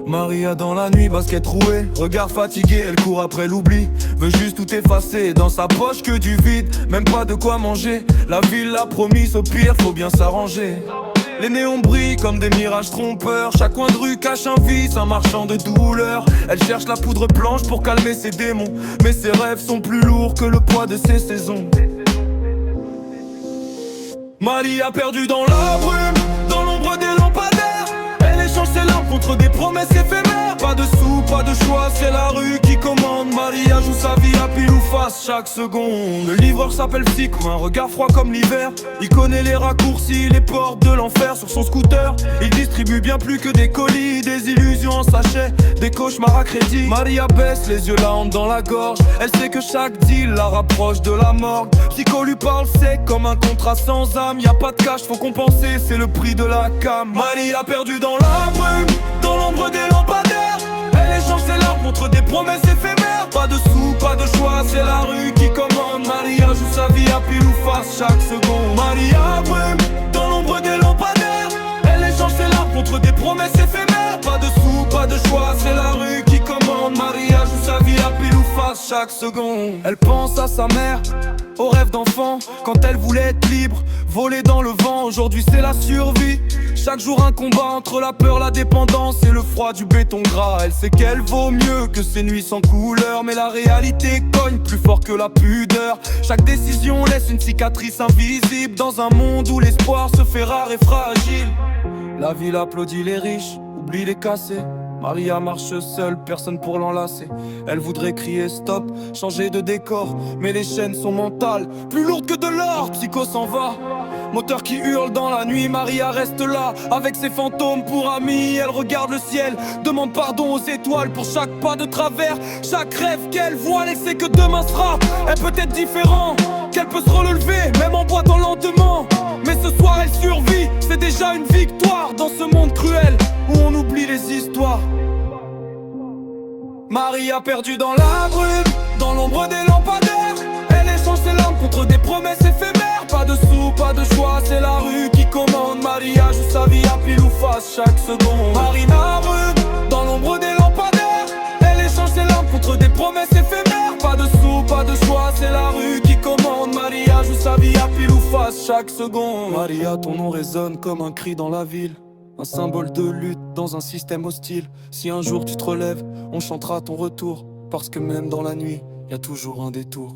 Maria dans la nuit, basket troué, regard fatigué, elle court après l'oubli. Veut juste tout effacer, dans sa poche que du vide, même pas de quoi manger. La ville l'a promis, au pire faut bien s'arranger. Les néons brillent comme des mirages trompeurs. Chaque coin de rue cache un vice, un marchand de douleur. Elle cherche la poudre blanche pour calmer ses démons, mais ses rêves sont plus lourds que le poids de ses saisons. Maria perdue dans la brume, dans l'ombre des lampadaires. Elle échange ses larmes contre des promesses éphémères. Pas de sous, pas de choix, c'est la rue qui commande. Maria joue sa vie à pile ou face chaque seconde. Le livreur s'appelle Psycho, un regard froid comme l'hiver. Il connaît les raccourcis, les portes de l'enfer sur son scooter. Il distribue bien plus que des colis, des illusions en sachet, des cauchemars à crédit. Maria baisse les yeux, la honte dans la gorge. Elle sait que chaque deal la rapproche de la morgue. Psycho lui parle sec comme un contrat sans âme. Y'a pas de cash, faut compenser, c'est le prix de la cam. Maria perdue dans la brume, dans l'ombre des lampadaires. Elle échange ses larmes contre des promesses éphémères. Pas de sous, pas de choix, c'est la rue qui commande. Maria joue sa vie à pile ou face chaque seconde. Maria brume, dans l'ombre des lampadaires. Elle échange ses larmes contre des promesses éphémères. Pas de sous, pas de choix, c'est la rue qui commande. Maria joue sa vie à pile ou face chaque seconde. Elle pense à sa mère, aux rêves d'enfant, quand elle voulait être libre, voler dans le vent. Aujourd'hui c'est la survie, chaque jour un combat entre la peur, la dépendance et le froid du béton gras. Elle sait qu'elle vaut mieux que ces nuits sans couleur, mais la réalité cogne plus fort que la pudeur. Chaque décision laisse une cicatrice invisible dans un monde où l'espoir se fait rare et fragile. La ville applaudit les riches, oublie les cassés. Maria marche seule, personne pour l'enlacer. Elle voudrait crier stop, changer de décor, mais les chaînes sont mentales, plus lourdes que de l'or. Psycho s'en va, moteur qui hurle dans la nuit. Maria reste là, avec ses fantômes pour amis. Elle regarde le ciel, demande pardon aux étoiles pour chaque pas de travers, chaque rêve qu'elle voit. Elle sait que demain sera, elle peut être différent, qu'elle peut se relever, même en boitant lentement. Mais ce soir elle survit, c'est déjà une victoire dans ce monde cruel où on oublie les histoires. Maria perdue dans la brume, dans l'ombre des lampadaires. Elle échange ses larmes contre des promesses éphémères. Pas de sous, pas de choix, c'est la rue qui commande. Maria joue sa vie à pile ou face chaque seconde. Marina brume, dans l'ombre des lampadaires. Elle échange ses larmes contre des promesses éphémères. Pas de sous, pas de choix, c'est la rue qui commande. Maria joue sa vie à pile ou face chaque seconde. Maria, ton nom résonne comme un cri dans la ville, un symbole de lutte dans un système hostile. Si un jour tu te relèves, on chantera ton retour, parce que même dans la nuit, y a toujours un détour.